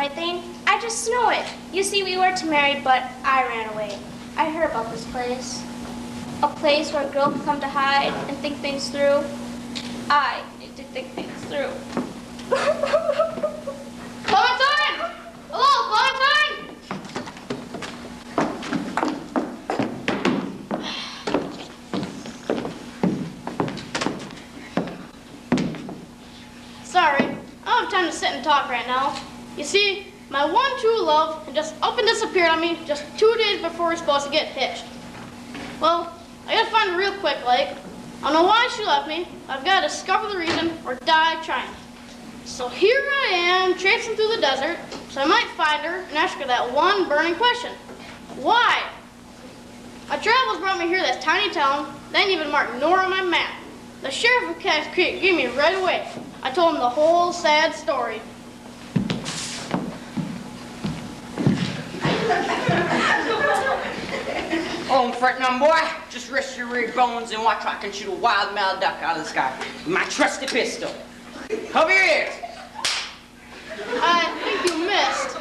my thing. I just know it. You see, we were to marry, but I ran away. I heard about this place. A place where a girl can come to hide and think things through. I need to think things through. Clementine! Hello, Clementine! Sorry, I don't have time to sit and talk right now. You see, my one true love had just up and disappeared on me just 2 days before we were supposed to get hitched. Well, I gotta find her real quick, like. I don't know why she left me. I've gotta discover the reason or die trying. So here I am, traipsing through the desert, so I might find her and ask her that one burning question. Why? My travels brought me here to this tiny town, they ain't even marked nor on my map. The sheriff of Cass Creek gave me right away. I told him the whole sad story. Oh, I'm fretting on, boy. Just rest your rear bones and watch I can shoot a wild male duck out of the sky with my trusty pistol. Cover your ears. I think you missed.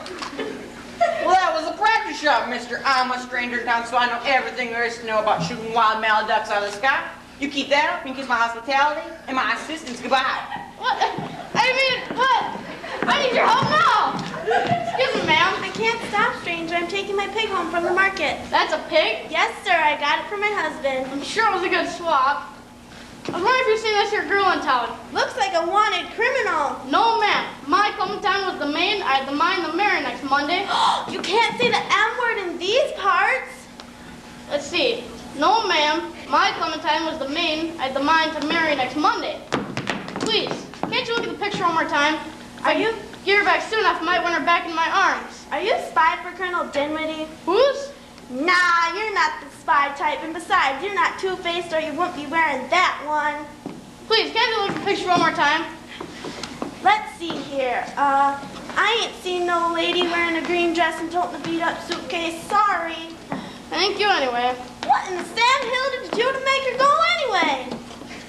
Well, that was a practice shot, mister. I'm a stranger in town, so I know everything there is to know about shooting wild male ducks out of the sky. You keep that up and kiss my hospitality and my assistance goodbye. What? I need your help now. Excuse me, ma'am. I can't stop, stranger. I'm taking my pig home from the market. That's a pig? Yes, sir. I got it for my husband. I'm sure it was a good swap. I was wondering if you've seen this here girl in town. Looks like a wanted criminal. No, ma'am. My Clementine was the maid. I had the mind to marry next Monday. You can't say the M word in these parts. Let's see. No, ma'am. My Clementine was the maid. I had the mind to marry next Monday. Please, can't you look at the picture one more time? Are you? Get her back soon enough, I might win her back in my arms. Are you a spy for Colonel Dinwiddie? Who's? Nah, you're not the spy type, and besides, you're not two-faced or you wouldn't be wearing that one. Please, can't you look at the picture one more time? Let's see here. I ain't seen no lady wearing a green dress and toting a beat-up suitcase. Sorry. Thank you anyway. What in the sand hill did you do to make her go anyway?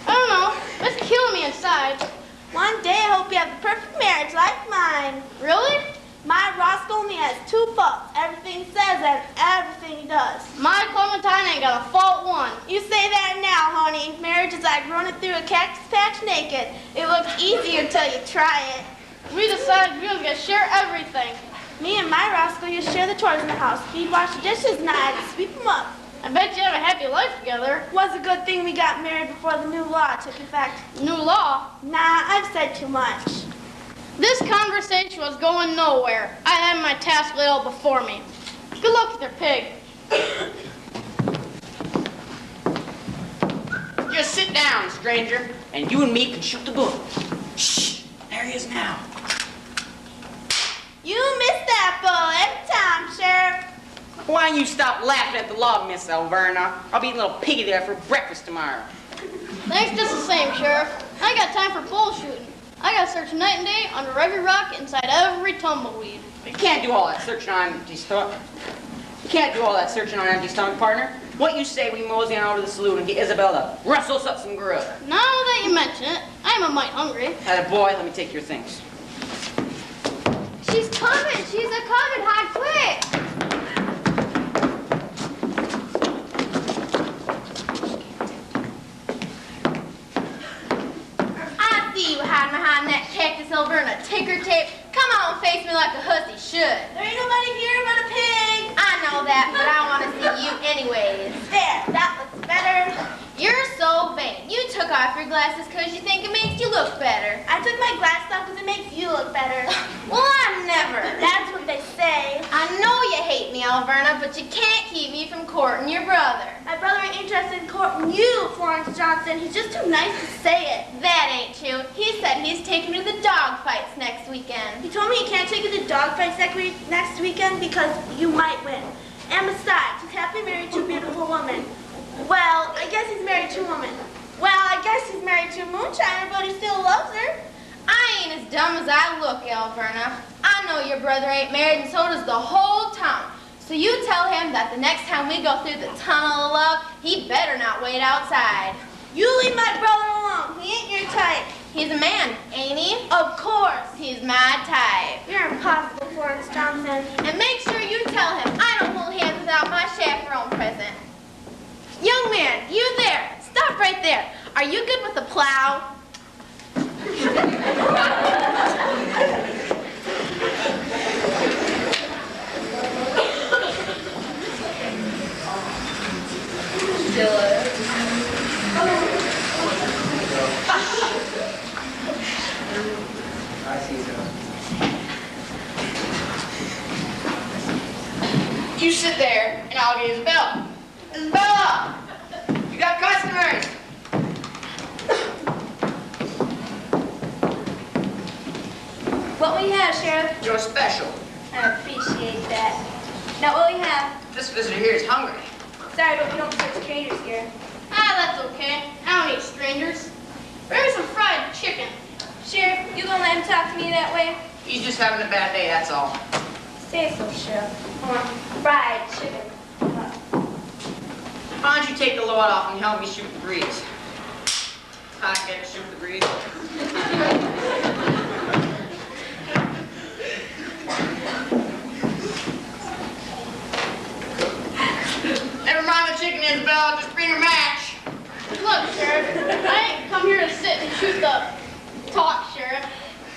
I don't know. It's killing me inside. One day I hope you have the perfect marriage like mine. Really? My Roscoe only has 2 faults. Everything he says and everything he does. My Clementine ain't got a fault one. You say that now, honey. Marriage is like running through a cactus patch naked. It looks easier till you try it. We decided we was gonna share everything. Me and my Roscoe used to share the chores in the house. He'd wash the dishes and I'd sweep them up. I bet you have a happy life together. Was a good thing we got married before the new law took effect. New law? Nah, I've said too much. This conversation was going nowhere. I had my task laid out before me. Good luck with your pig. Just sit down, stranger, and you and me can shoot the bull. Shh, there he is now. You missed that bull every time, Sheriff. Why don't you stop laughing at the law, Miss Alverna? I'll be eating a little piggy there for breakfast tomorrow. Thanks just the same, Sheriff. I ain't got time for bull shooting. I gotta search night and day under every rock, inside every tumbleweed. You can't do all that searching on empty stomach. You can't do all that searching on empty stomach, partner. What you say we mosey on over to the saloon and get Isabel to rustle us up some grub? Now that you mention it, I'm a mite hungry. Atta boy, let me take your things. She's coming! She's a-coming! Hide quick! I see you hiding behind that cactus over in a ticker tape. Come on, face me like a hussy should. There ain't nobody here but a pig. I know that, but I want to see you anyways. There, that looks better. You're so vain. You took off your glasses because you think it makes you look better. I took my glasses off because it makes you look better. Well, I never. That's what they say. I know you hate me, Alverna, but you can't keep me from courting your brother. My brother ain't interested in courting you, Florence Johnson. He's just too nice to say it. That ain't true. He said he's taking me to the dog fights next weekend. He told me he can't take you to dog fights next weekend because you might win. And besides, he's happily married to a beautiful woman. Well, I guess he's married to a woman. Well, I guess he's married to a moonshiner, but he still loves her. I ain't as dumb as I look, Alverna. I know your brother ain't married, and so does the whole town. So you tell him that the next time we go through the tunnel of love, he better not wait outside. You leave my brother alone. He ain't your type. He's a man, ain't he? Of course. He's my type. You're impossible, Florence man. And make sure you tell him I don't hold hands without my chaperone present. Young man, you there. Stop right there. Are you good with the plow? You sit there, and I'll get Isabella. Isabella! You got customers! What will you have, Sheriff? Your special. I appreciate that. Now, what will you have? This visitor here is hungry. Sorry, but we don't serve strangers here. Ah, that's okay. I don't eat strangers. Bring me some fried chicken. Sheriff, you gonna let him talk to me that way? He's just having a bad day, that's all. Say so, Sheriff. Fried chicken. Why don't you take the load off and help me shoot the breeze? I can't shoot the breeze. Never mind the chicken, Isabella. Just bring a match. Look, Sheriff, I ain't come here to sit and shoot the talk, Sheriff.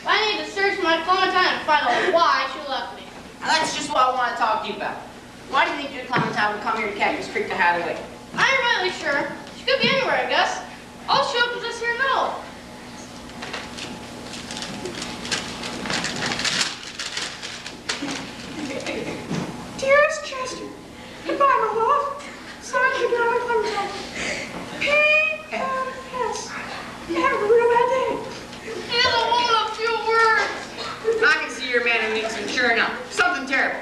I need to search my Clementine and find out why she left me. Now, that's just what I want to talk to you about. Why do you think your Clementine would come here to Cactus Creek to hide away? I ain't really sure. She could be anywhere, I guess. I'll show up with this here note. Dearest Chester, goodbye, my love. Sorry to go with Clementine. P.S. You have a real bad day. He doesn't want a few words. I can see you're a man who needs some cheering up. Something terrible.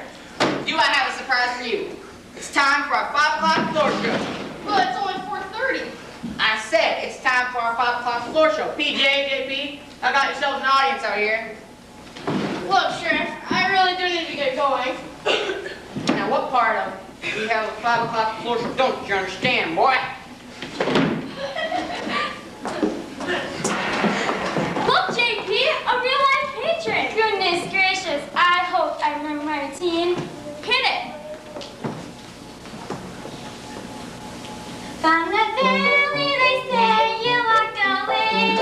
Do I have a surprise for you? It's time for our 5 o'clock floor show. Well, it's only 4:30. I said it's time for our 5 o'clock floor show. PJ, JP, I got yourselves an audience out here. Look, Sheriff, I really do need to get going. Now, what part of we have a 5 o'clock floor show don't you understand, boy? Look, JP, a real-life patron. Goodness gracious, I hope I remember my routine. Hit it. From the valley, they say you are going.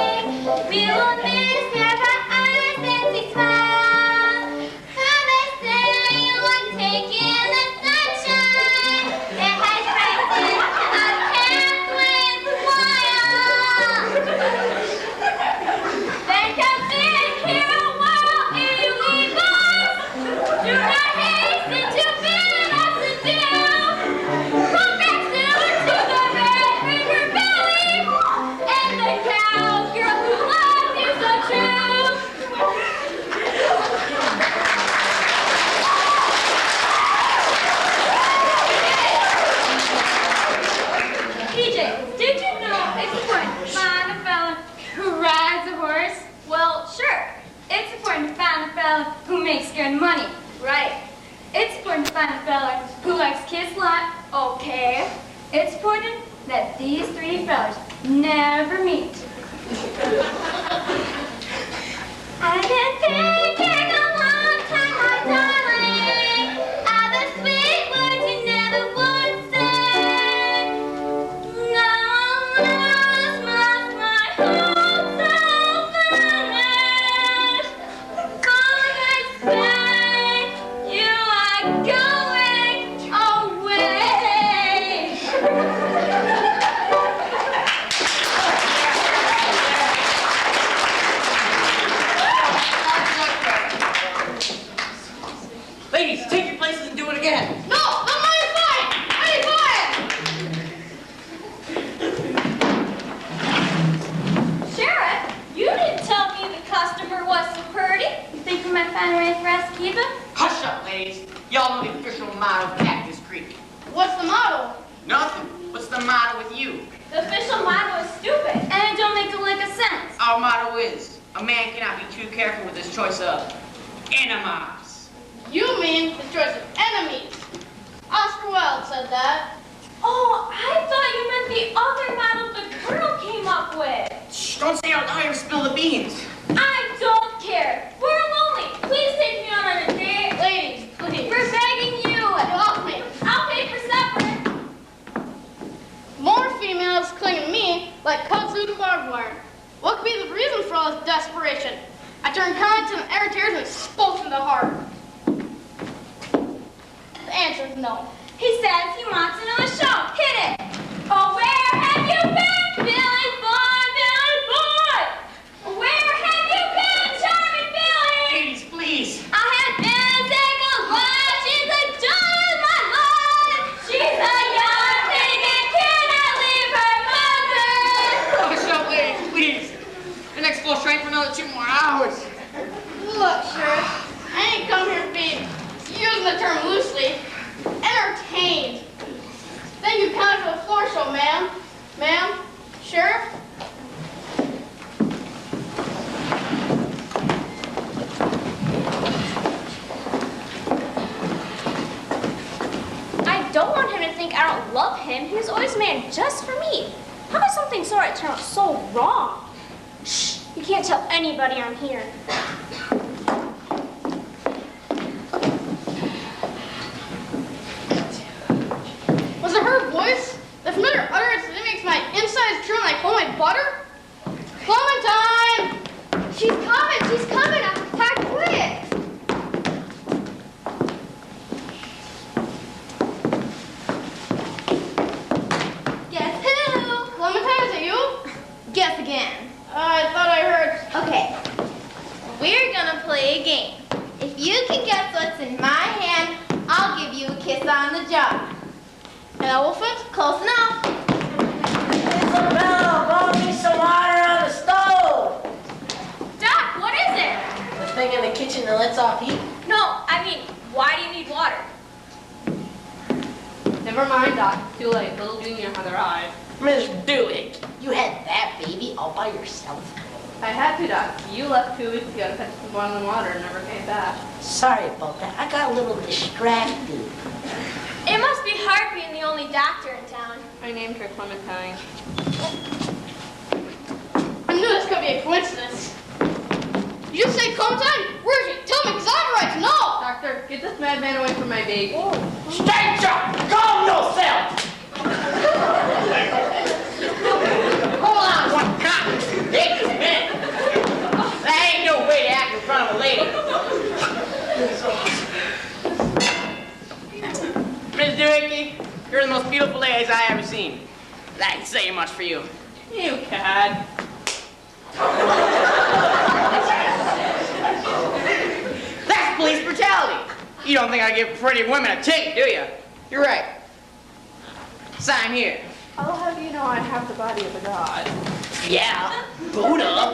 We will miss your bright eyes and sweet smile. How they say you are taking the sunshine. It has brightened our path with smile. Then come sit here a while ere you leave us. Do not hasten to bid us adieu. Come back soon to the Red River Valley and the cowgirl who loves you so true. PJ, did you know it's important to find a fella who rides a horse? Well, sure. It's important to find a fella who makes good money. Right. It's important to find a fella who likes kids a lot. Okay. It's important that these 3 fellas never meet. I've been thinking a long time, my darling, of the sweet words you never would say. Now I've lost my hopes so vanished. All I say, you are going away. Ladies, take your places and do it again. No, the money's mine. I need mine. Sheriff, you didn't tell me the customer was so pretty. You think we might find a way for us to keep him? Hush up, ladies. Y'all know the official motto of Cactus Creek. What's the motto? Nothing. What's the motto with you? The official motto is stupid, and it don't make a lick of sense. Our motto is, a man cannot be too careful with his choice of enemas. You mean the choice of enemies. Oscar Wilde said that. Oh, I thought you meant the other motto the colonel came up with. Shh, don't say out loud or spill the beans. I don't care. We're lonely. Please take me on a date. Ladies, please. They're incontinent and irritated and exposed in the heart. The answer is no. He says he wants another show. Hit it. Oh, where have you been, Billy boy, Billy boy? Where have you been, charming Billy? Ladies, please. I have been single life. She's the joy of my life. She's a young thing and cannot leave her mother. Oh, shut up, ladies, please. The next floor strength for another 2 more hours. Look, Sheriff, I ain't come here to be, using the term loosely, entertained. Thank you kindly for the floor show, ma'am. Ma'am, Sheriff? I don't want him to think I don't love him. He was always made just for me. How did something so right turn out so wrong? Shh, you can't tell anybody I'm here. Was it her voice? The familiar utterance that makes my insides turn like homemade butter? Clementine! She's coming, pack quick. Guess who? Clementine, is it you? Guess again. I thought I heard. Okay. We're gonna play a game. If you can guess what's in my hand, I'll give you a kiss on the jaw. An elephant? Close enough. Isabel, go me some water on the stove. Doc, what is it? The thing in the kitchen that lets off heat. No, I mean, why do you need water? Never mind, Doc. Too late. Little Junior had arrived. Miss Dewey, you had that baby all by yourself. I had to, Doc. You left 2 weeks ago to fetch some boiling water and never came back. Sorry about that. I got a little distracted. It must be hard being the only doctor in town. I named her Clementine. I knew this could be a coincidence. Did you say Clementine? Where is she? Tell me, because I have a right to know. Doctor, get this madman away from my baby. Stranger, calm yourself! Hold on one time. Take this minute. That ain't no way to act in front of a lady. Miss Doohickey, you're the most beautiful ladies I ever seen. That ain't saying much for you. You cad. That's police brutality. You don't think I give pretty women a ticket, do you? You're right. Sign here. I'll have you know I have the body of a god. Yeah, Buddha.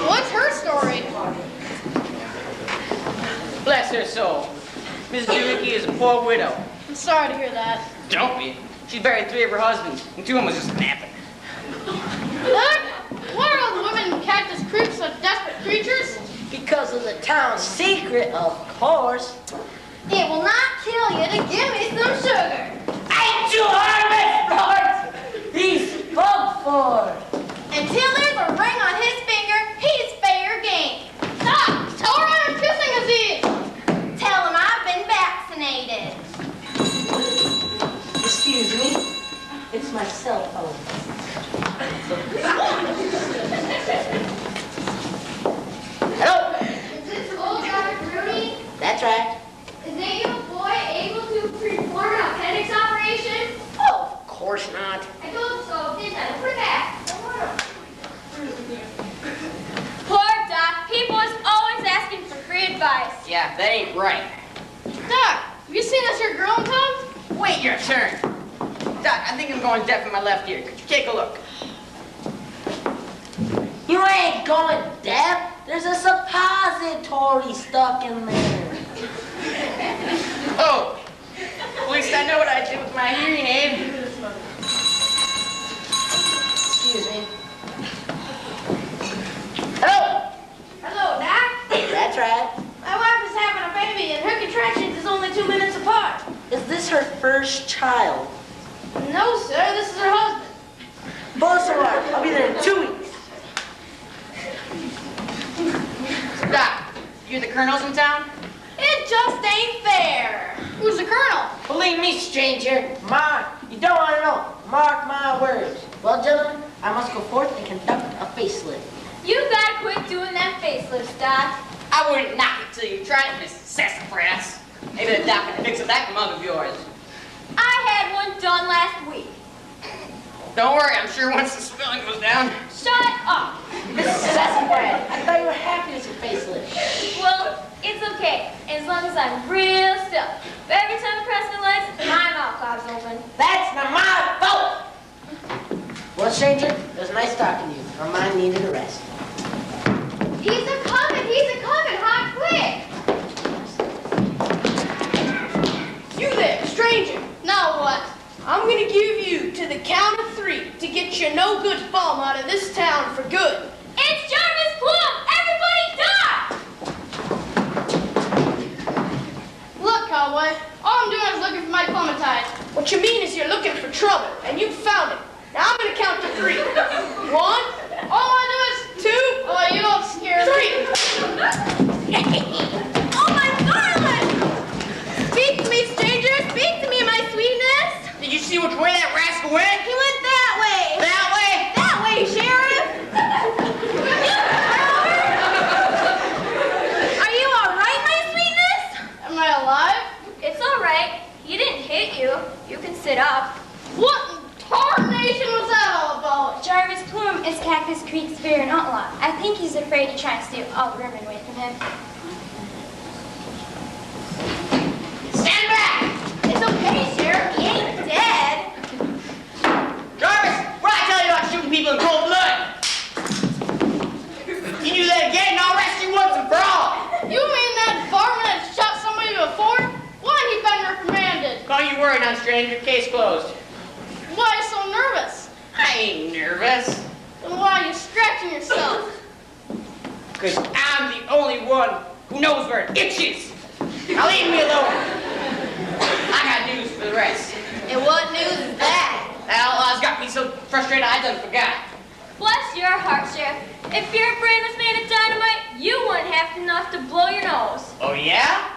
What's her story? Bless her soul. Mrs. Doohickey is a poor widow. I'm sorry to hear that. Don't be. She's buried 3 of her husbands, and 2 of them was just napping. What? What are those women in Cactus Creek such desperate creatures? Because of the town's secret, of course. It will not kill you to give me some sugar. Ain't you heard me, Florence? He's spoke for. Until there's a ring on his finger, he's fair game. Stop! Tell her I'm kissing disease! Tell him I've been vaccinated. Excuse me, it's my cell phone. Hello? Is this old Dr. Rooney? That's right. Is Native Boy able to perform an appendix operation? Oh, of course not. I told you so, didn't I? Put it back. Poor Doc. People is always asking for free advice. Yeah, that ain't right. Doc, have you seen this here girl in town? Wait your turn. Doc, I think I'm going deaf in my left ear. Could you take a look? You ain't going deaf. There's a suppository stuck in there. Oh, at least I know what I did with my hearing aid. Excuse me. Hello? Hello, Doc. That's right. My wife is having a baby and her contractions is only 2 minutes apart. Is this her first child? No, sir, this is her husband. Bonsoir. I'll be there in 2 weeks. Doc, you the colonel's in town? It just ain't fair. Who's the colonel? Believe me, stranger. Mark, you don't want to know. Mark my words. Well, gentlemen, I must go forth and conduct a facelift. You gotta quit doing that facelifts, Doc. I wouldn't knock it till you tried it, Miss Sassafras. Maybe the doc can fix up that mug of yours. I had one done last week. Don't worry, I'm sure once the spilling goes down. Shut up. Mrs. Sassafras, I thought you were happy with your facelift. Well, it's okay, as long as I'm real still. But every time I press the lights, my mouth pops open. That's not my fault! Well, stranger, it was nice talking to you. Our mind needed a rest. He's a-coming, hot quick! You there, stranger. Now what? I'm gonna give you to the count of 3 to get your no-good bum out of this town for good. It's Jarvis Plum! Everybody duck! Look, cowboy, all I'm doing is looking for my Clementine. What you mean is you're looking for trouble, and you found it. Now I'm gonna count to 3. 1. All I do is 2. Oh, you don't scare me. 3. Oh, my darling! Speak to me, stranger. Speak to me, my sweetness. Did you see which way that rascal went? He went that way. That way? That way, Sheriff. Are you all right, my sweetness? Am I alive? It's all right. He didn't hit you. You can sit up. What in tarnation was that all about? Jarvis Plume is Cactus Creek's favorite outlaw. I think he's afraid to try and steal all the ribbon away from him. Stand back! It's okay, Sheriff. He ain't dead. Jarvis, what did I tell you about shooting people in cold blood? You do that again and I'll arrest you once and for all. You mean that varmint had shot somebody before? Why he been reprimanded? Don't you worry, now, stranger. Case closed. Why so nervous? I ain't nervous. Then why are you scratching yourself? Because I'm the only one who knows where it itches. Now leave me alone. I got news for the rest. And what news is that? That outlaw's got me so frustrated I done forgot. Bless your heart, Sheriff. If your brain was made of dynamite, you wouldn't have enough to blow your nose. Oh, yeah?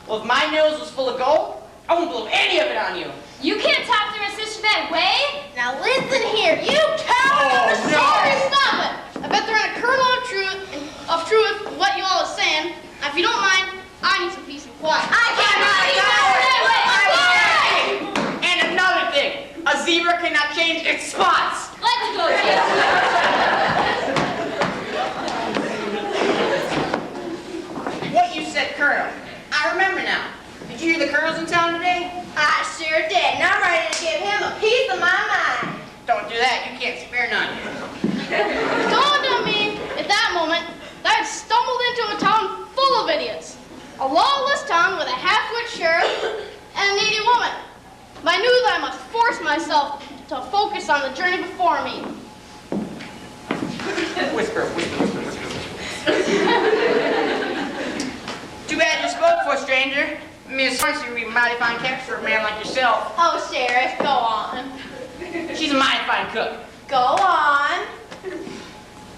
Well, if my nose was full of gold, I wouldn't blow any of it on you. You can't talk to my sister that way. Now listen here, you coward! Oh, no. Sorry, stop it! I bet there ain't a kernel of truth in what you all are saying. Now, if you don't mind, I need some peace and quiet. And another thing, a zebra cannot change its spots. Let's go, Jason. What you said, Colonel. I remember now. Did you hear the Colonel's in town today? I sure did, and I'm ready to give him a piece of my mind. Don't do that. You can't spare none. It dawned on me at that moment that I'd stumbled into a town full of idiots. A lawless town with a half-wit sheriff and a needy woman. But I knew that I must force myself to focus on the journey before me. Whisper, whisper, whisper, whisper. Too bad you spoke for a stranger. Miss Hornsey would be a mighty fine catch for a man like yourself. Oh, Sheriff, go on. She's a mighty fine cook. Go on.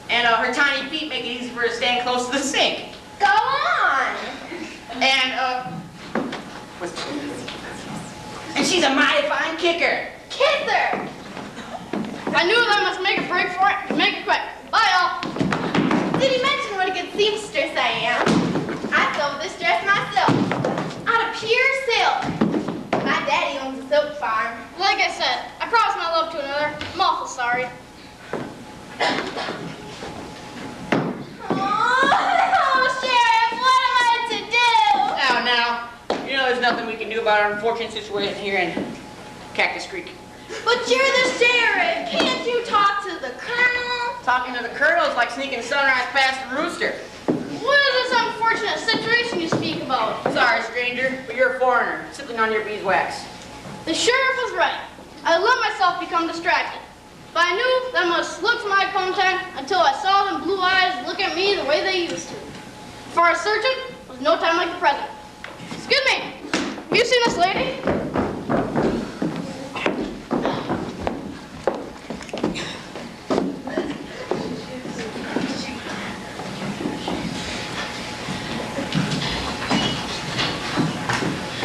And her tiny feet make it easy for her to stand close to the sink. Go on. And, whisper. And she's a mighty fine kicker. Kiss her. I knew that I must make a break for it and make it quick. Bye, all. Did he mention what a good seamstress I am? I sewed this dress myself. Out of pure silk. My daddy owns a silk farm. Like I said, I promised my love to another. I'm awful sorry. Oh, Sheriff, what am I to do? Now, you know there's nothing we can do about our unfortunate situation here in Cactus Creek. But you're the sheriff. Can't you talk to the colonel? Talking to the Colonel is like sneaking sunrise past the rooster. What is this unfortunate situation you speak about? Sorry, stranger, but you're a foreigner, sitting on your beeswax. The sheriff was right. I let myself become distracted. But I knew that I must look for my Clementine until I saw them blue eyes look at me the way they used to. For a surgeon was no time like the present. Excuse me, have you seen this lady?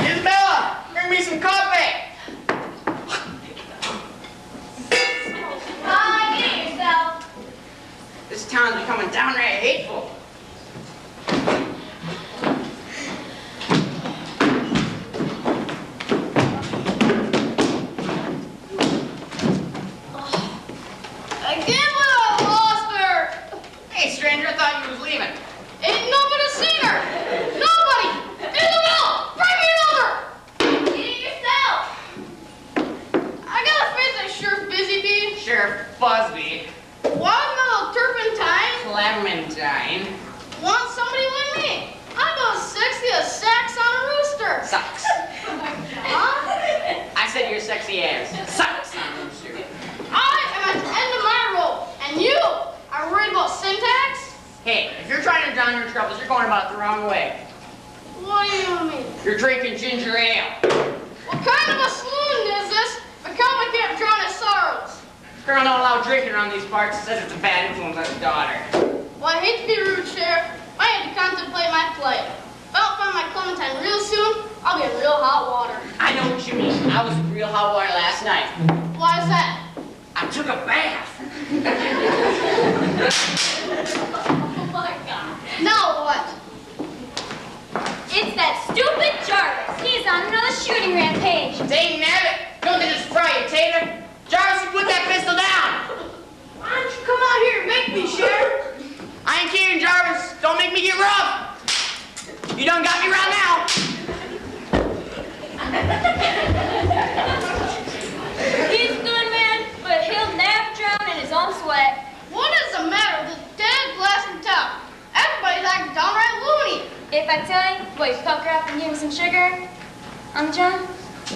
Isabella, bring me some coffee. My name down your troubles. You're going about it the wrong way. What do you mean? You're drinking ginger ale. What kind of a saloon is this? A cowboy can't drown his sorrows. Colonel don't allow drinking around these parts. Says it's a bad influence on his daughter. Well, I hate to be rude, Sheriff. I had to contemplate my plight. If I don't find my Clementine real soon, I'll get real hot water. I know what you mean. I was in real hot water last night. Why is that? I took a bath. Oh my God. Now what? It's that stupid Jarvis. He's on another shooting rampage. Dang nabbit, don't they just fry you, Tater? Jarvis, you put that pistol down. Why don't you come out here and make me, Sheriff? I ain't kidding, Jarvis. Don't make me get rough. You done got me right now. He's a good man, but he'll never drown in his own sweat. What is the matter with this dead blasted town? Everybody's acting downright loony. If I tell you, will you poke her up and give him some sugar? John?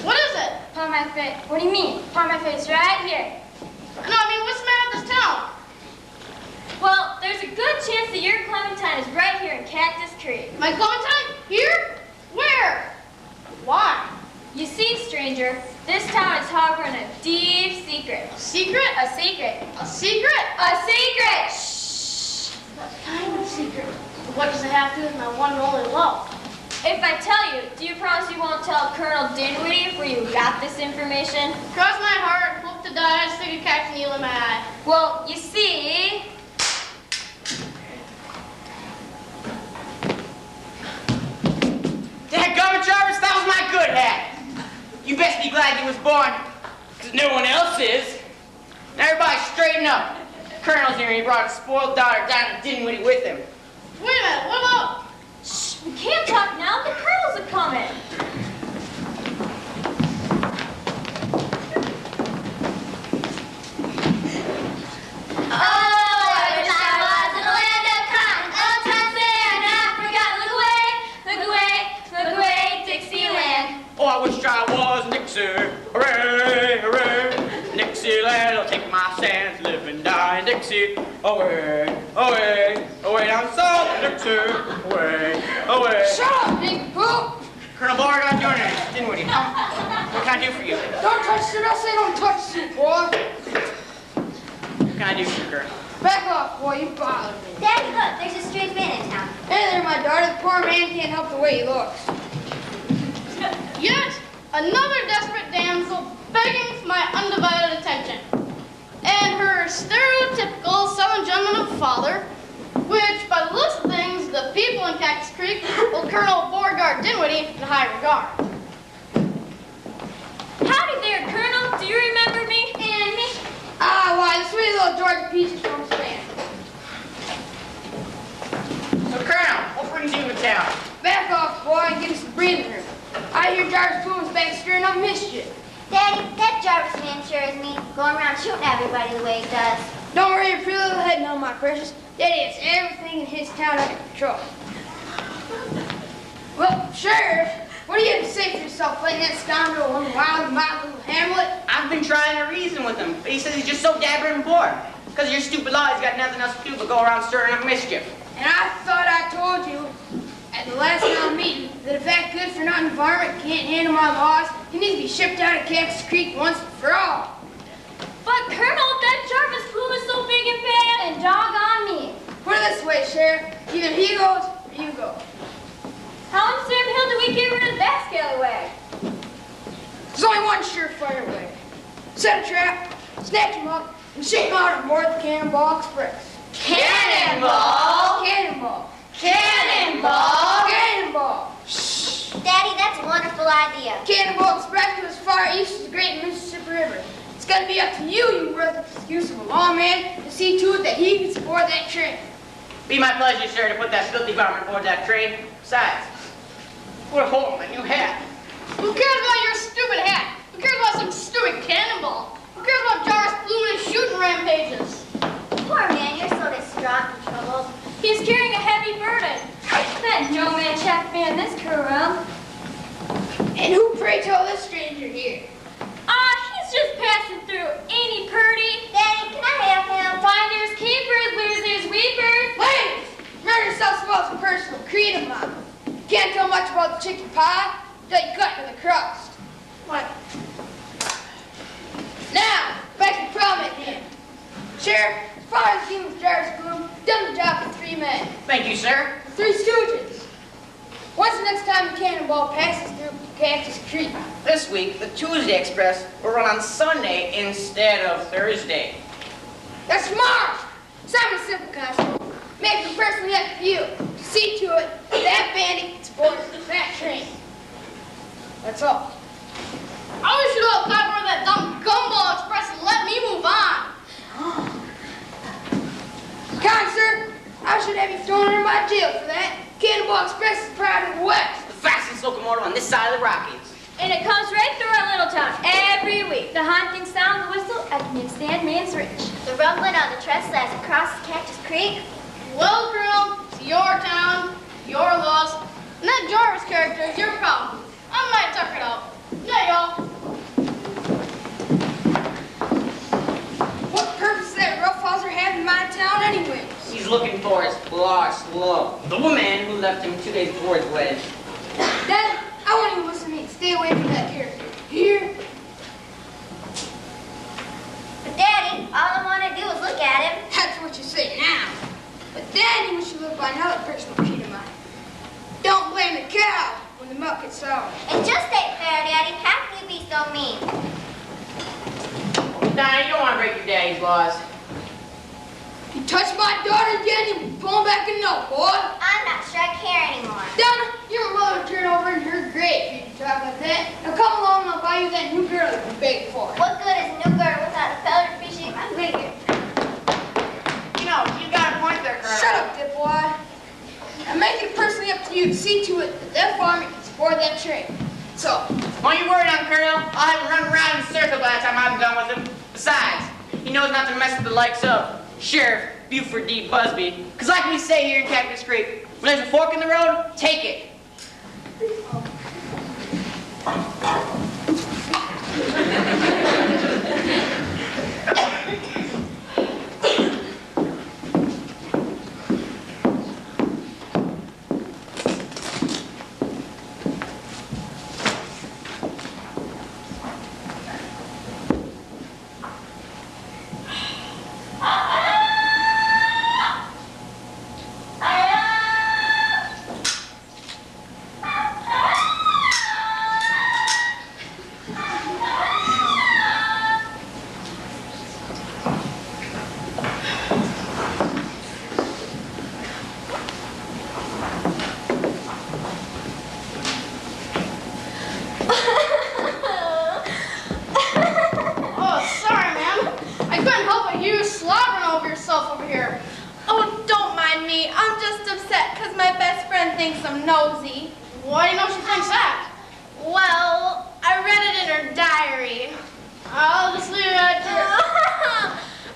What is it? Palm my face. What do you mean? Palm my face right here. No, I mean, what's the matter with this town? Well, there's a good chance that your Clementine is right here in Cactus Creek. My Clementine? Here? Where? Why? You see, stranger, this town is harboring a deep secret. Secret? A secret. A secret? A secret! Shh. What kind of secret? What does it have to do with my one and only love? If I tell you, do you promise you won't tell Colonel Dinwiddie where you got this information? Cross my heart, hope to die, stick a catch needle in my eye. Well, you see... Dadgummit, Jarvis, that was my good hat. You best be glad you was born, because no one else is. Now everybody straighten up. Colonel's here and he brought a spoiled daughter down to Dinwiddie with him. Wait a minute, what about? Shh, we can't talk now. The Colonel's a-coming. Oh, I wish I was Nixie. Hooray, hooray. Nixieland, I'll take my sands, live and die in Dixie. Away, away, away down south, Dixie. Away, away. Shut up, big poop! Colonel Beauregard, I'm doing it. Dinwiddie, what can I do for you? Don't touch it, I say don't touch it, boy. What can I do for you, Colonel? Back off, boy, you bother me. Daddy, look, there's a strange man in town. Hey there, my daughter, the poor man can't help the way he looks. Yet another desperate damsel begging for my undivided attention. And her stereotypical Southern gentleman of father, which, by the looks of things, the people in Cactus Creek will Colonel Beauregard Dinwiddie in high regard. Howdy there, Colonel. Do you remember me? And me? Ah, why, the sweet little Georgia Peaches from Spain. So, Colonel, what brings you to town? Back off, boy, and give me some breathing room. I hear Jarvis Boone's back stirring up mischief. Daddy, that Jarvis man sure is me, going around shooting everybody the way he does. Don't worry your pretty little head, no, my precious. Daddy has everything in his town under control. Well, Sheriff, what do you have to say for yourself, playing that scoundrel in wild, mild little hamlet? I've been trying to reason with him, but he says he's just so dabbering bored. Because of your stupid law, he's got nothing else to do but go around stirring up mischief. And I thought I told you at the last town meeting that if that good-for-nothing varmint can't handle my laws, he needs to be shipped out of Cactus Creek once and for all. But, Colonel, that Jarvis plume is so big and bad. And doggone me. Put it this way, Sheriff. Either he goes or you go. How in Sam Hill do we get rid of that scallywag? There's only one surefire way. Set a trap, snatch him up, and ship him out aboard the Cannonball Express. Cannonball! Cannonball! Cannonball! Cannonball! Daddy, that's a wonderful idea. Cannonball Express goes as far east as the Great Mississippi River. It's gonna be up to you, you worthless excuse of a lawman, to see to it that he gets aboard that train. Be my pleasure, sir, to put that filthy varmint aboard that train. Besides, put a hole in my new hat. Who cares about your stupid hat? Who cares about some stupid cannonball? Who cares about Jarvis Bloom and his shooting rampages? Poor man, you're so distraught and troubled. He's carrying a heavy burden. That no man shall man this crew around. And who, pray tell, this stranger here? He's just passing through. Ain't he pretty? Daddy, can I have him? Finders, keepers, losers, weepers. Ladies, may Consider yourself as a personal creed of mine. Can't tell much about the chicken pie until you cut to the crust. What? Now, back to the problem at hand. Sheriff, as far as dealing with Jarvis Bloom, done the job for 3 men. Thank you, sir. The 3 Stooges. When's the next time the cannonball passes through Cactus Creek? This week, the Tuesday Express will run on Sunday instead of Thursday. That's tomorrow. Simon Simple, Constable. Make it personally up to you to see to it that bandit gets aboard that train. That's all. I wish you'd all clap over that dumb gumball express and let me move on. Kind sir, I should have you thrown in my jail for that. Cannonball Express is pride of the West. The fastest locomotive on this side of the Rockies. And it comes right through our little town every week. The honking sound of the whistle at the Midstand Man's Ridge. The rumbling of the trestle as it crosses Cactus Creek. Well, Colonel, it's your town, your laws, and that Jarvis character is your problem. I might tuck it out. Yeah, y'all. What purpose does that roughhouser have in my town anyway? He's looking for his lost love. The woman who left him 2 days before his wedding. Then, I want you to listen to me and stay away from that character. Here? But Daddy, all I want to do is look at him. That's what you say now. But then you should look by another personal creed of mine. Don't blame the cow when the milk gets sour. It just ain't fair, Daddy. How can you be so mean? Donnie, you don't want to break your daddy's laws. You touch my daughter again, you'll be pulling back a note, boy. I'm not sure I care anymore. Donna, your mother will turn over in her grave if you talk like that. Now come along and I'll buy you that new girl you've been begging for. What good is a new girl without a fella to appreciate my figure? You know, you got a point there, Colonel. Shut up, dipwad. I make it personally up to you to see to it that farmer gets aboard that train. So, Don't you worry, young Colonel. I'll have him run around in a circle by the time I'm done with him. Besides, he knows not to mess with the likes of Sheriff Buford D. Busby. Because like we say here in Cactus Creek, when there's a fork in the road, take it. Nosy. Why do you know she thinks that? Well, I read it in her diary. I'll just leave it at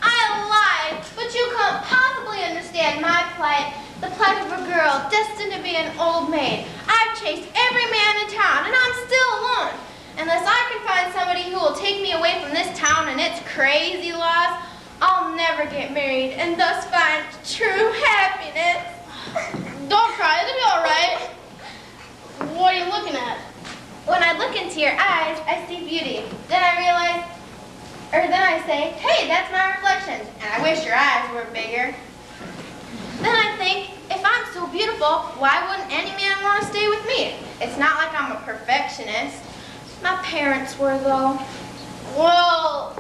I lied, but you can't possibly understand my plight, the plight of a girl destined to be an old maid. I've chased every man in town, and I'm still alone. Unless I can find somebody who will take me away from this town and its crazy laws, I'll never get married and thus find true happiness. Don't cry, it'll be all right. What are you looking at? When I look into your eyes, I see beauty. Then I realize, then I say, hey, that's my reflection, and I wish your eyes were bigger. Then I think, if I'm so beautiful, why wouldn't any man want to stay with me? It's not like I'm a perfectionist. My parents were, though. Well,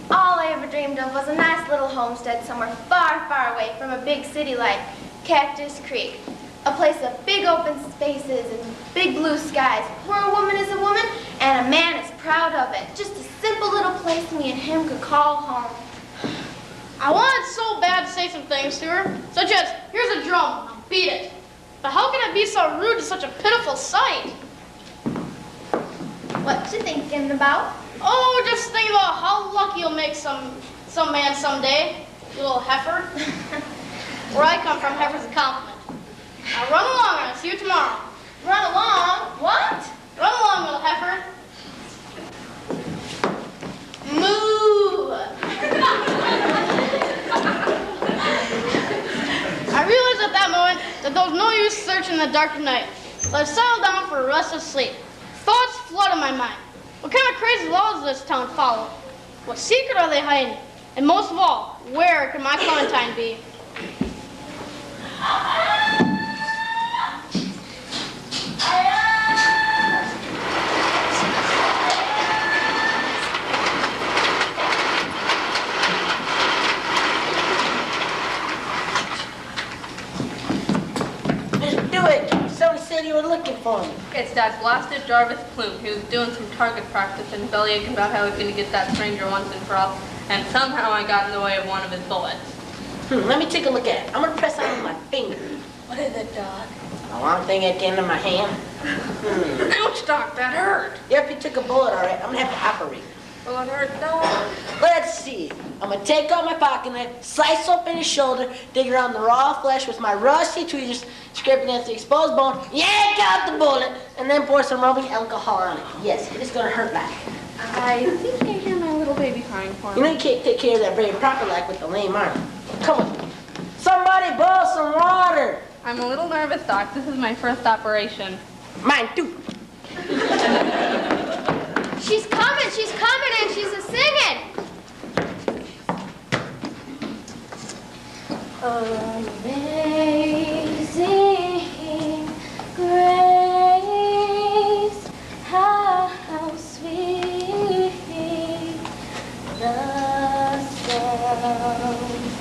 All I ever dreamed of was a nice little homestead somewhere far, far away from a big city like Cactus Creek. A place of big open spaces and big blue skies, where a woman is a woman and a man is proud of it. Just a simple little place me and him could call home. I wanted so bad to say some things to her, such as, here's a drum, now beat it. But how can I be so rude to such a pitiful sight? What you thinking about? Oh, just think about how lucky you'll make some man someday, you little heifer. Where I come from, heifer's a compliment. Now run along, and I'll see you tomorrow. Run along? What? Run along, little heifer. Moo! I realize that there was no use searching in the dark of night. So I settled down for a restless sleep. Thoughts flooded my mind. What kind of crazy laws does this town follow? What secret are they hiding? And most of all, where could my Clementine be? Somebody said you were looking for me. It's that blasted Jarvis Plume. He was doing some target practice and bellyaching about how he's going to get that stranger once and for all, and somehow I got in the way of one of his bullets. Let me take a look at it. I'm going to press on with my finger. What is it, Doc? A long thing at the end of my hand. Ouch, Doc, that hurt. Yep, you took a bullet, all right. I'm going to have to operate. Well, it hurt, Doc. Let's see. I'm going to take out my pocket knife, slice open his shoulder, dig around the raw flesh with my rusty tweezers, scrape against the exposed bone, yank out the bullet, and then pour some rubbing alcohol on it. Yes, it is going to hurt like. I think I hear my little baby crying for me. You know you can't take care of that very proper like with the lame arm. Come on. Somebody boil some water. I'm a little nervous, Doc. This is my first operation. Mine too. She's coming, and she's a-singing. Amazing grace, how sweet the sound.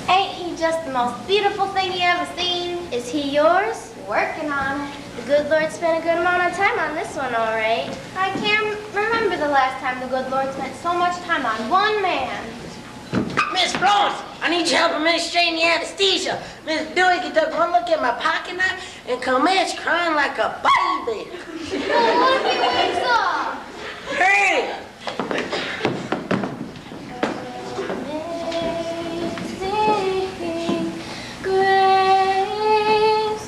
Ain't he just the most beautiful thing you ever seen? Is he yours? Working on it. The good Lord spent a good amount of time on this one, all right. I can't remember the last time the good Lord spent so much time on one man. Miss Florence, I need your help administrating the anesthesia. Miss Billy can take one look at my pocket knife and commence crying like a baby. Well, what if he wakes up? Hurry! Amazing grace,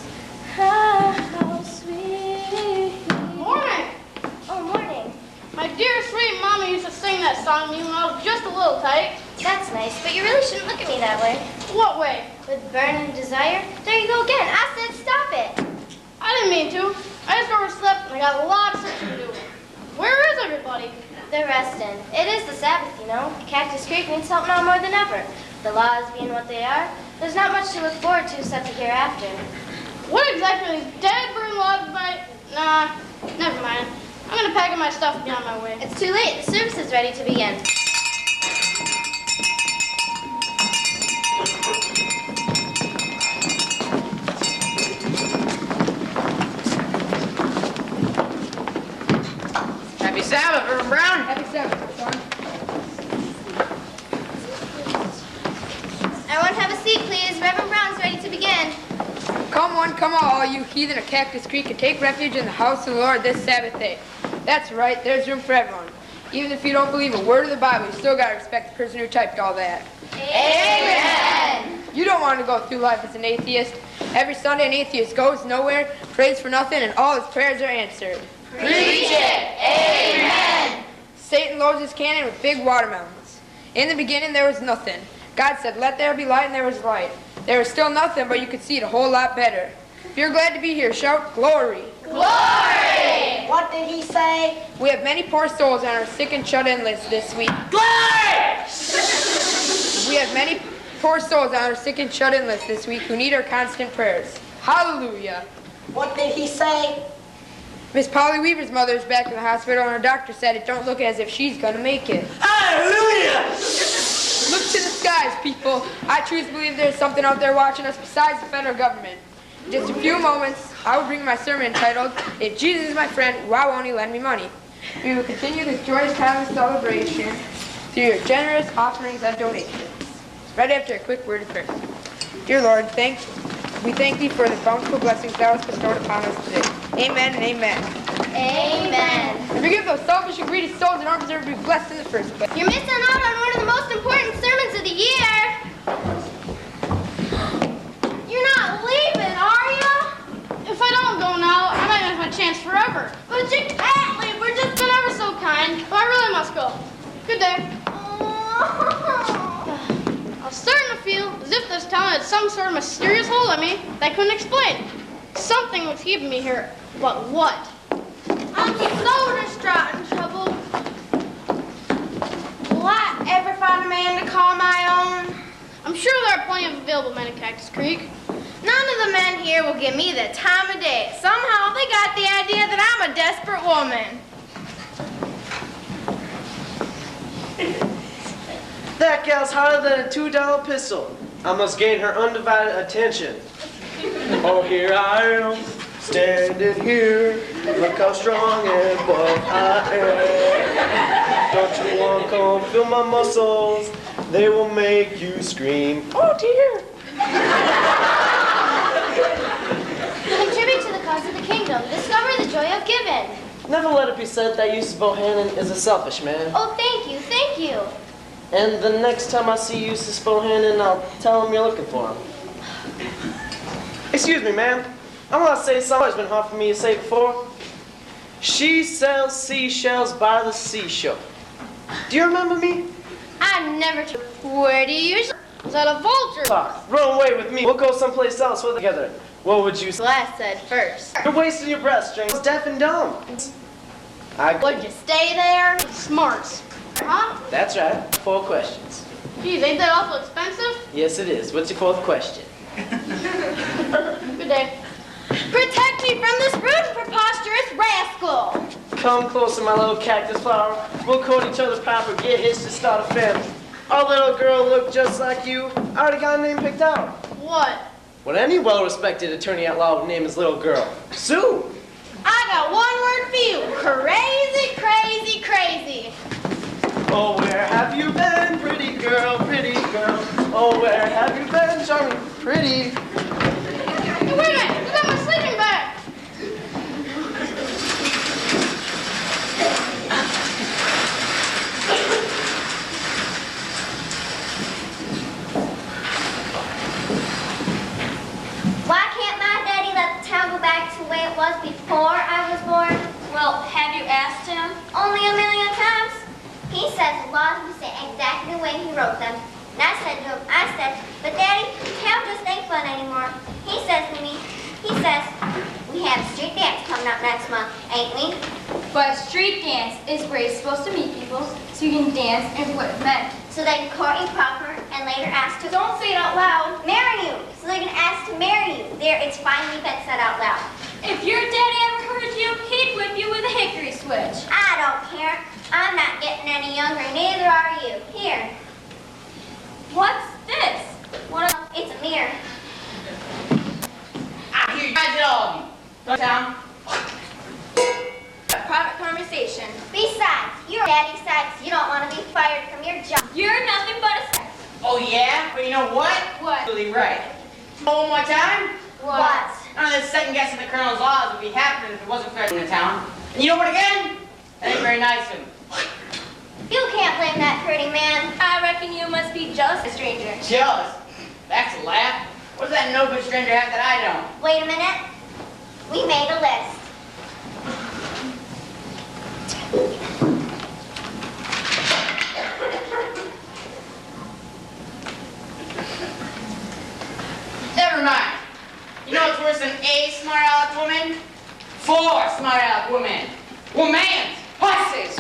how sweet. Morning! Oh, morning. My dear sweet mama used to sing that song to me when I was just a little tyke. That's nice, but you really shouldn't look at me that way. What way? With burning desire? There you go again. I said stop it. I didn't mean to. I just overslept and I got a lot of searching to do. Where is everybody? They're resting. It is the Sabbath, you know. Cactus Creek needs help now more than ever. The laws being what they are, there's not much to look forward to except the hereafter. What exactly is dead burn logs by... Nah, never mind. I'm gonna pack up my stuff and be on my way. It's too late. The service is ready to begin. Happy Sabbath, Reverend Brown. Happy Sabbath, son. Everyone have a seat, please. Reverend Brown's ready to begin. Come one, come all you heathen of Cactus Creek, and take refuge in the house of the Lord this Sabbath day. That's right, there's room for everyone. Even if you don't believe a word of the Bible, you still gotta respect the person who typed all that. Amen. You don't want to go through life as an atheist. Every Sunday an atheist goes nowhere, prays for nothing, and all his prayers are answered. Preach it. Amen. Satan loads his cannon with big watermelons. In the beginning there was nothing. God said, let there be light, and there was light. There was still nothing, but you could see it a whole lot better. If you're glad to be here, shout glory. Glory. What did he say? We have many poor souls on our sick and shut-in list this week. Glory! We have many poor souls on our sick and shut-in list this week who need our constant prayers. Hallelujah. What did he say? Miss Polly Weaver's mother is back in the hospital, and her doctor said it don't look as if she's gonna make it. Hallelujah! Look to the skies, people. I truly believe there's something out there watching us besides the federal government. In just a few moments, I will bring my sermon entitled, If Jesus is My Friend, Why Won't He Lend Me Money? We will continue this joyous time of celebration through your generous offerings and donations. Right after a quick word of prayer. Dear Lord, we thank Thee for the bountiful blessings Thou hast bestowed upon us today. Amen and amen. Amen. And forgive those selfish and greedy souls that aren't deserved to be blessed in the first place. You're missing out on one of the most important sermons of the year. You're not leaving, are you? If I don't go now, I might miss my chance forever. But you can't leave. We're just been ever so kind, but I really must go. Good day. I was starting to feel as if this town had some sort of mysterious hold on me that I couldn't explain. Something was keeping me here, but what? I'm so distraught and troubled. Will I ever find a man to call my own? I'm sure there are plenty of available men in Cactus Creek. None of the men here will give me the time of day. Somehow they got the idea that I'm a desperate woman. That gal's harder than a $2 pistol. I must gain her undivided attention. Oh, here I am, standing here. Look how strong and buff I am. Don't you want to come feel my muscles? They will make you scream. Oh, dear. Contribute to the cause of the kingdom. Discover the joy of giving. Never let it be said that Yusuf Bohannon is a selfish man. Oh, thank you, thank you. And the next time I see Yusuf Bohannon, I'll tell him you're looking for him. Excuse me, ma'am. I want to say something that's been hard for me to say before. She sells seashells by the seashore. Do you remember me? I never took. Where do you usually? Is that a vulture? Run away with me. We'll go someplace else. We're together. What would you say? Last said first. You're wasting your breath, stranger. It's deaf and dumb. Would you stay there? Smarts. Huh? That's right. 4 questions. Geez, ain't that awful expensive? Yes, it is. What's your 4th question? Good day. Protect me from this rude and preposterous rascal. Come closer, my little cactus flower. We'll court each other proper, get hitched to start a family. Our little girl looked just like you. I already got a name picked out. What? What any well-respected attorney at law would name his little girl. Sue. I got one word for you. Crazy, crazy, crazy. Oh, where have you been, pretty girl, pretty girl? Oh, where have you been, charming, pretty? Hey, wait a minute, you got my sleeping bag. Why can't my daddy let the town go back to the way it was before I was born? Well, have you asked him? Only a million times. He says the laws will say exactly the way he wrote them. And I said to him, but Daddy, town just ain't fun anymore. He says to me, we have a street dance coming up next month, ain't we? But street dance is where you're supposed to meet people so you can dance and play with men. So they can court you proper and later ask to, Don't say it out loud. marry you. So they can ask to marry you. There, it's finally been said out loud. If your daddy ever heard you, he'd whip you with a hickory switch. I don't care. I'm not getting any younger, neither are you. Here. What's this? It's a mirror. I hear you guys at all of you. Go down. A private conversation. Besides, you're daddy sides. You don't want to be fired from your job. You're nothing but a sex. Oh, yeah? But you know what? What? Absolutely right. One more time? What? None of this second guessing the colonel's laws would be happening if it wasn't for in the town. And you know what again? That ain't very nice of him. You can't blame that pretty man. I reckon you must be jealous of a stranger. Jealous? That's a laugh. What does that no good stranger have that I don't? Wait a minute. We made a list. Never mind. You know what's worse than a smart aleck woman? 4 smart aleck women. Womans. Horses.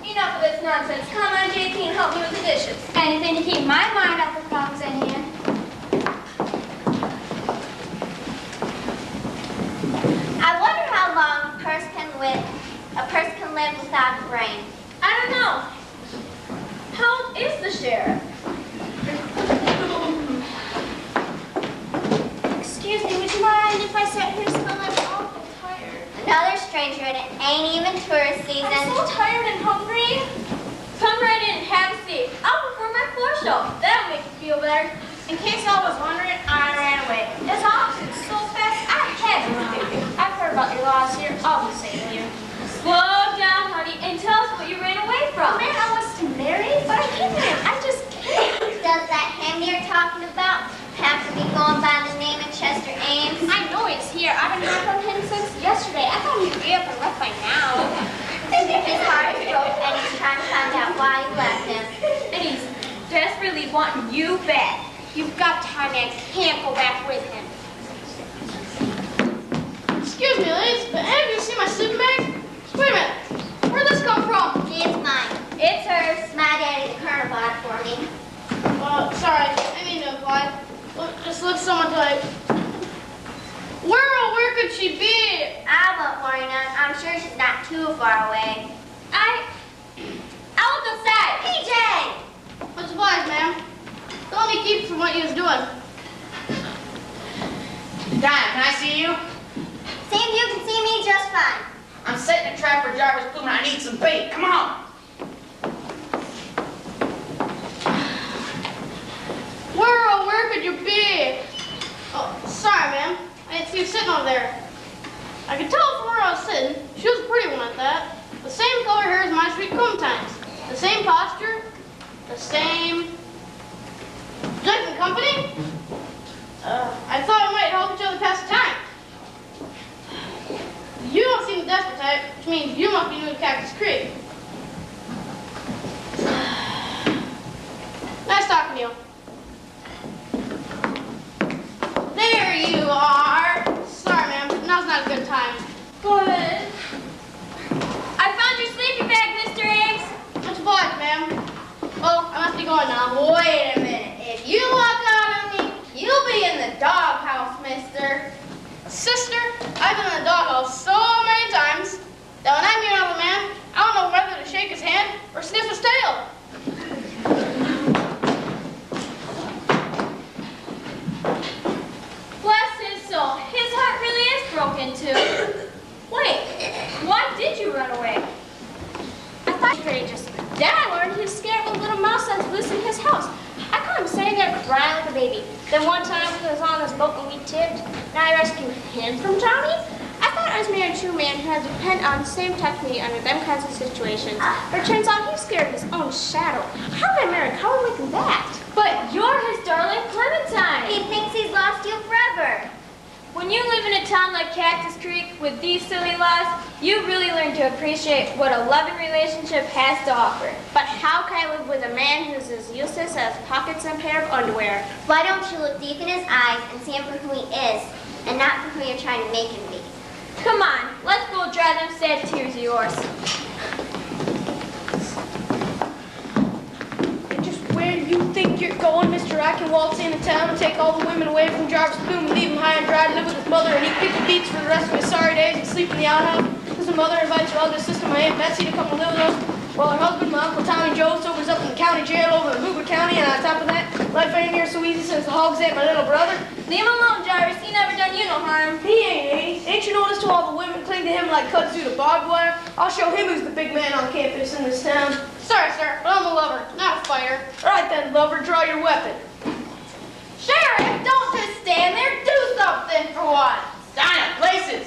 Enough of this nonsense. Come on, JP, and help me with the dishes. Anything to keep my mind off the problems at hand. I wonder how long a person can live without a brain. I don't know. How old is the sheriff? Excuse me, would you mind if I sat here still? I'm awful tired. Another stranger and it ain't even tourist season. I'm so tired and hungry. Come right in and have a seat. I'll prefer my floor shelf. That'll make you feel better. In case I was wondering, I ran away. This office is so fast, I had to run. I've heard about your laws here. I'll be saving you. Slow down, honey, and tell us what you ran away from. The man I was to marry, but I couldn't. I just can't. Does that him you're talking about have to be going by the name of Chester Ames? I know he's here. I've been hearing from him since yesterday. I thought he'd be up and left by now. His heart is broke and he's trying to find out why you left him. And he's desperately wanting you back. You've got to, honey. I can't go back with him. This looks so much like. Where could she be? I won't worry none. I'm sure she's not too far away. I'll look outside. PJ! What's supplies, ma'am? Don't let me keep from what you was doing. Dinah, can I see you? See if you can see me just fine. I'm setting a trap for Jarvis Plume and I need some bait. Come on. Where could you be? Oh, sorry, ma'am. I didn't see you sitting over there. I could tell from where I was sitting. She was a pretty one at that. The same color hair as my sweet Clementine's. The same posture. The same... Drink and company? I thought we might help each other pass the time. You don't seem the desperate type, which means you must be new to Cactus Creek. Nice talking to you. There you are. Sorry, ma'am. Now's not a good time. Good. I found your sleeping bag, Mr. Ames. Much obliged, ma'am. Well, I must be going now. Wait a minute. If you walk out on me, you'll be in the doghouse, mister. Sister, I've been in the doghouse so many times that when I meet another man, I don't know whether to shake his hand or sniff his tail. Bless his soul. His heart really is broken too. Wait, why did you run away? I thought you were courageous. Then I learned he was scared of a little mouse that's loose in his house. I caught him sitting there crying like a baby. Then one time he was on his boat and we tipped. Now I rescued him from drowning. I thought I was married to a man who had to depend on the same technique under them kinds of situations. But it turns out he's scared of his own shadow. How did I marry a coward like that? But you're his darling Clementine. He thinks he's lost you forever. When you live in a town like Cactus Creek with these silly laws, you really learn to appreciate what a loving relationship has to offer. But how can I live with a man who's as useless as pockets and a pair of underwear? Why don't you look deep in his eyes and see him for who he is, and not for who you're trying to make him be? Come on, let's go dry them sad tears of yours. Just where do you think you're going, Mr. I can waltz into town and take all the women away from Jarvis Plume and leave him high and dry to live with his mother and eat pickle beets for the rest of his sorry days and sleep in the outhouse? Because his mother invites her eldest sister, my Aunt Betsy, to come and live with us, while her husband, my Uncle Tommy Joe, sobers up in the county jail over in Hoover County, and on top of that, life ain't near so easy since the hogs ate my little brother. Leave him alone, Jarvis. He never done you no harm. He ain't, Ain't you noticed how all the women cling to him like kudzu to barbed wire? I'll show him who's the big man on campus in this town. Sorry, sir, but I'm a lover, not a fighter. All right then, lover, draw your weapon. Sheriff, don't just stand there. Do something for once. Dinah, places.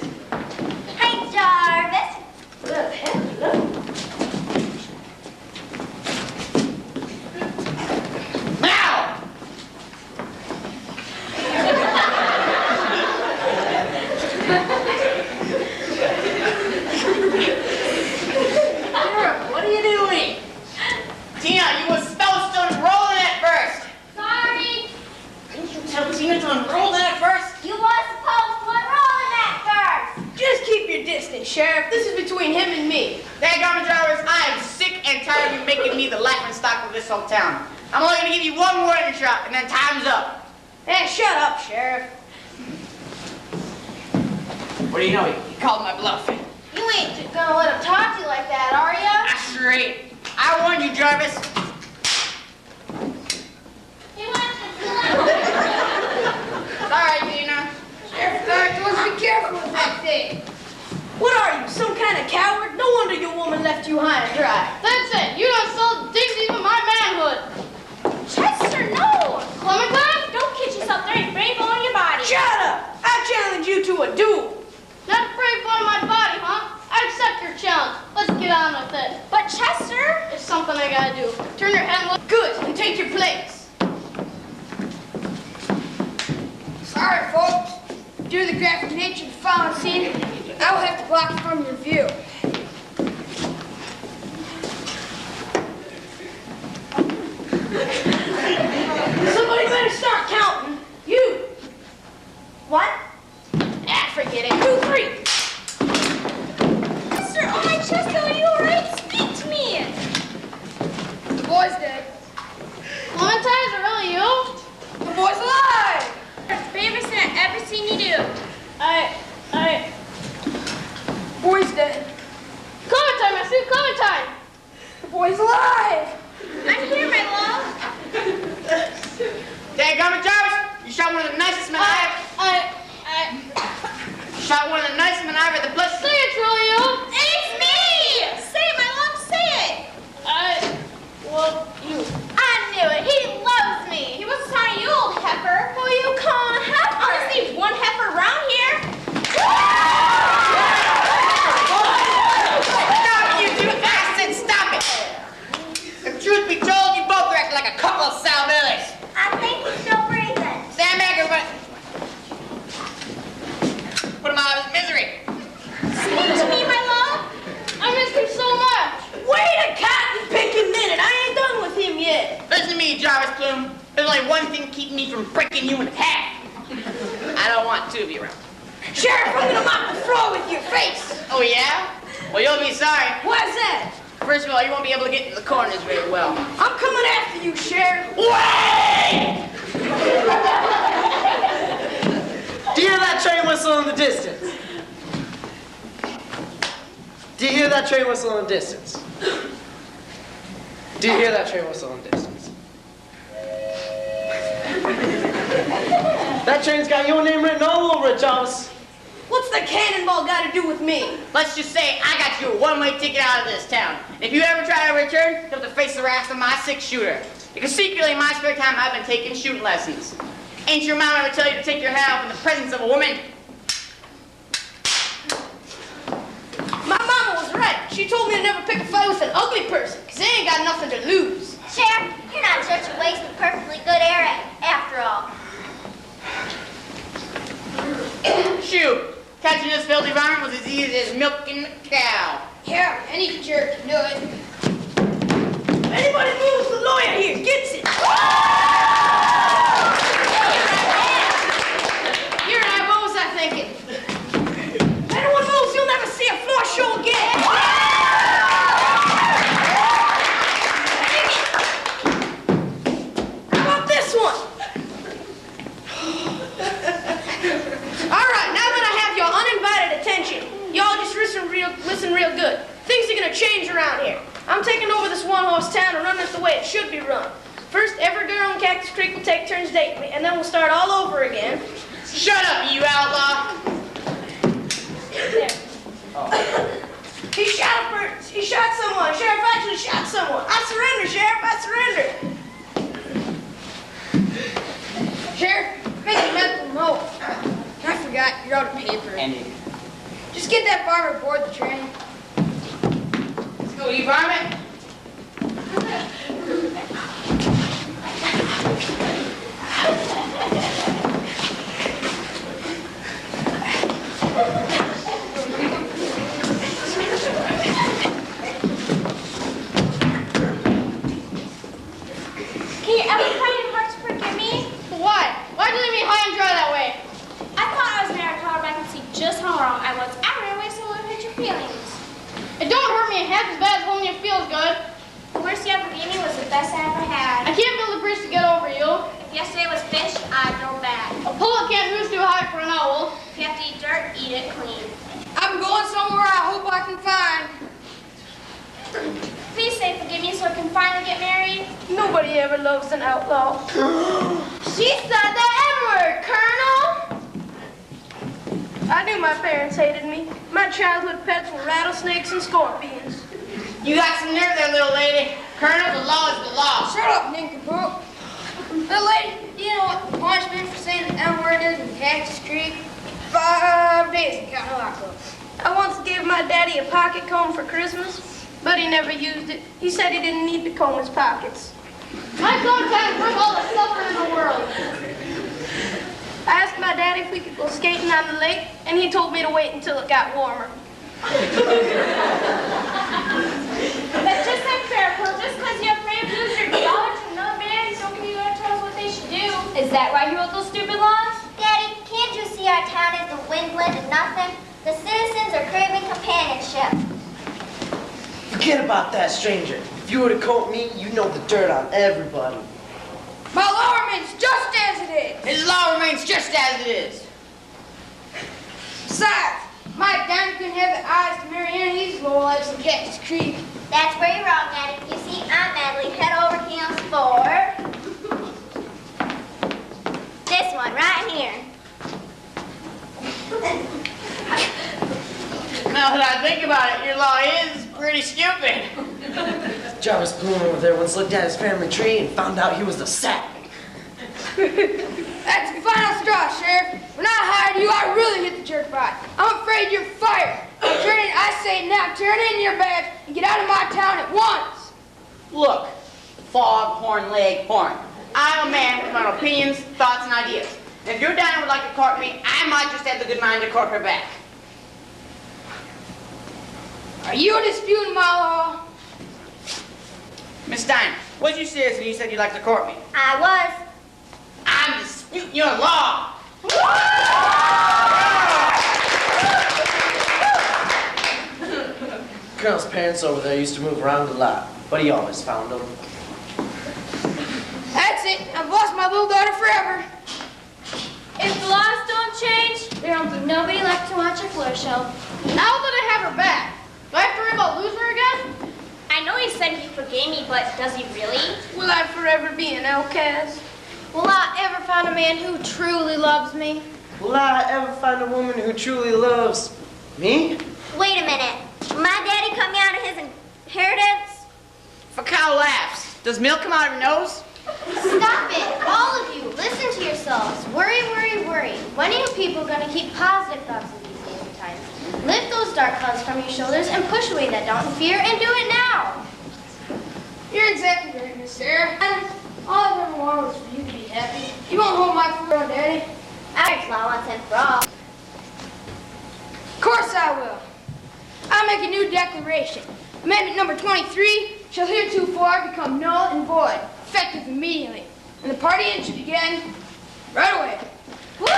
Hey, Jarvis. Look, look. Now! What are you doing? Tina, you were supposed to unroll it at first. Sorry. Didn't you tell Tina to unroll it at first? You was supposed to unroll him at first. Just keep your distance, Sheriff. This is between him and me. Daggone Jarvis, I am sick and tired of you making me the laughingstock of this whole town. I'm only going to give you one warning shot, and then time's up. Hey, shut up, Sheriff. What do you know? He called my bluff. You ain't gonna let him talk to you like that, are ya? I sure ain't. I warned you, Jarvis. Sorry, Tina. Sheriff, let's be careful with that thing. What are you, some kind of coward? No wonder your woman left you high and dry. That's it. You done sold digs even my manhood. Chester, no. Clementine? Don't kid yourself. There ain't rainbow on your body. Shut up! I challenge you to a duel. Not afraid of my body, huh? I accept your challenge. Let's get on with it. But Chester. It's something I gotta do. Turn your head and look. Good, and take your place. Sorry, folks. Due to the graphic nature of the following scene, I will have to block it from your view. Somebody better start counting. You. What? Ah, forget it. 2, 3. Chester, oh my Chester, are you alright? Speak to me. The boy's dead. Clementine, is it really you? The boy's alive. seen you do? Boy's dead. Clementine, I see Clementine. The boy's alive. I'm here, my love. Dadgummit, Jarvis, you shot one of the nicest men I ever... Shot one of the nicest men I ever... The blood... Say it's really you. It's me! Say it, my love, say it. Well, you. I knew it. He loves me. He wasn't talking to you, old heifer. Who are you calling a heifer? I'll just need one heifer around here. Stop, you two! I said stop it! If truth be told, you both are acting like a couple of salvillas. I think he's still breathing. Stand back, everybody. Put him out of his misery. Speak to me, my love. I miss him so much. Wait a cotton picking minute. I ain't done with him yet. Listen to me, Jarvis Plume. There's only one thing keeping me from breaking you in half. I don't want two of you around. Sheriff, I'm gonna mop the floor with your face. Oh, yeah? Well, you'll be sorry. Why's that? First of all, you won't be able to get into the corners very well. I'm coming after you, Sheriff. Wait! Do you hear that train whistle in the distance? Do you hear that train whistle in the distance? Do you hear that train whistle in the distance? That train's got your name written all over it, Jarvis. What's the cannonball got to do with me? Let's just say I got you a one-way ticket out of this town. And if you ever try to return, you'll have to face the wrath of my six-shooter. Because secretly in my spare time, I've been taking shooting lessons. Ain't your mom ever tell you to take your hat off in the presence of a woman? My mama was right. She told me to never pick a fight with an ugly person, because they ain't got nothing to lose. Sheriff, you're not such a waste of perfectly good air after all. Shoot, catching this filthy varmint was as easy as milking a cow. Yeah, any jerk can do it. Anybody moves, the lawyer here gets it. You're right, what was I thinking? Anyone moves, you'll never see a floor show again. How about this one? All right, now that I have your uninvited attention, y'all just listen real good. Things are gonna change around here. I'm taking over this one-horse town and running it the way it should be run. First, every girl in Cactus Creek will take turns dating me, and then we'll start all over again. Shut up, you outlaw! There. He shot someone. Sheriff actually shot someone. I surrender, Sheriff. I surrender. Sheriff, make a mental note. I forgot, you're out of paper. Just get that farmer aboard the train. Let's go, you varmint. Can you ever find your heart to forgive me? Why? Why'd you leave me high and dry that way? I thought I was married to her, but I could see just how wrong I was. I ran away so it wouldn't hurt your feelings. It don't hurt me half as bad as holding you feels good. The worst you ever gave me was the best I ever had. I can't build a bridge to get over you. If yesterday was fish, I'd go back. A pullet can't move too high for an owl. If you have to eat dirt, eat it clean. I'm going somewhere I hope I can find. Please say forgive me so I can finally get married. Nobody ever loves an outlaw. She said the N-word, Colonel. I knew my parents hated me. My childhood pets were rattlesnakes and scorpions. You got some nerve there, little lady. Colonel, the law is the law. Shut up, nincompoop. Little lady, do you know what the punishment for saying the N-word is in Cactus Creek? 5 days in county lockup. I once gave my daddy a pocket comb for Christmas, but he never used it. He said he didn't need to comb his pockets. My Clementine brings all the suffering in the world. I asked my daddy if we could go skating on the lake, and he told me to wait until it got warmer. That's just unfair, Pearl. Just because you're afraid of losing your dollar to another man, don't give you to tell us what they should do. Is that why you wrote those stupid laws? Daddy, can't you see our town is a windland and nothing? The citizens are craving companionship. Forget about that, stranger. If you were to quote me, you know the dirt on everybody. My law remains just as it is. His law remains just as it is. low lives in Cactus Creek. That's where you're wrong, Daddy. You see, I'm Natalie, head over heels for this one right here. Now that I think about it, your law is pretty stupid. Jarvis Plume over there once looked at his family tree and found out he was the sap. That's the final straw, Sheriff. When I hired you, I really hit the jerkpot. I'm afraid you're fired. I say now, turn in your badge and get out of my town at once. Look, foghorn leg horn. I'm a man with my opinions, thoughts, and ideas. And if your dad would like to court me, I might just have the good mind to court her back. Are you disputing my law? Miss Stein, what did you say when you said you'd like to court me? I was. I'm disputing your law. Colonel's parents over there used to move around a lot, but he always found them. That's it. I've lost my little daughter forever. If the laws don't change, there won't be nobody left to watch a floor show. Now that I have her back, do I have to worry about losing her again? I know he said he forgave me, but does he really? Will I forever be an outcast? Will I ever find a man who truly loves me? Will I ever find a woman who truly loves me? Wait a minute. My daddy cut me out of his inheritance? If a cow laughs, does milk come out of her nose? Stop it, all of you. Listen to yourselves. Worry, worry, worry. When are you people going to keep positive thoughts in these days and times? Lift those dark clouds from your shoulders and push away that doubt and fear, and do it now. You're exactly right, Miss Sarah. And all I've ever wanted was for you to be happy. You won't hold my foot on, Daddy. That's law once and for all. Of course I will. I make a new declaration. Amendment number 23 shall heretofore become null and void, effective immediately. And the party in should begin right away. I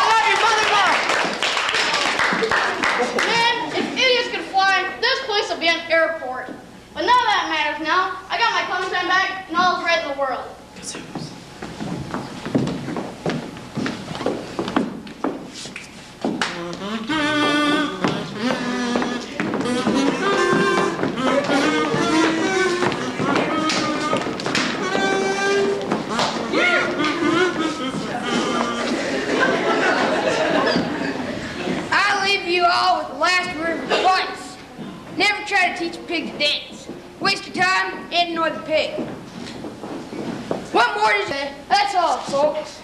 love your mother-in-law. Man, if idiots could fly, this place would be an airport. But none of that matters now. I got my Clementine back and all is right in the world. I'll leave you all with the last word of advice. Never try to teach a pig to dance. Waste your time and annoy the pig. What more did you say? That's all, folks.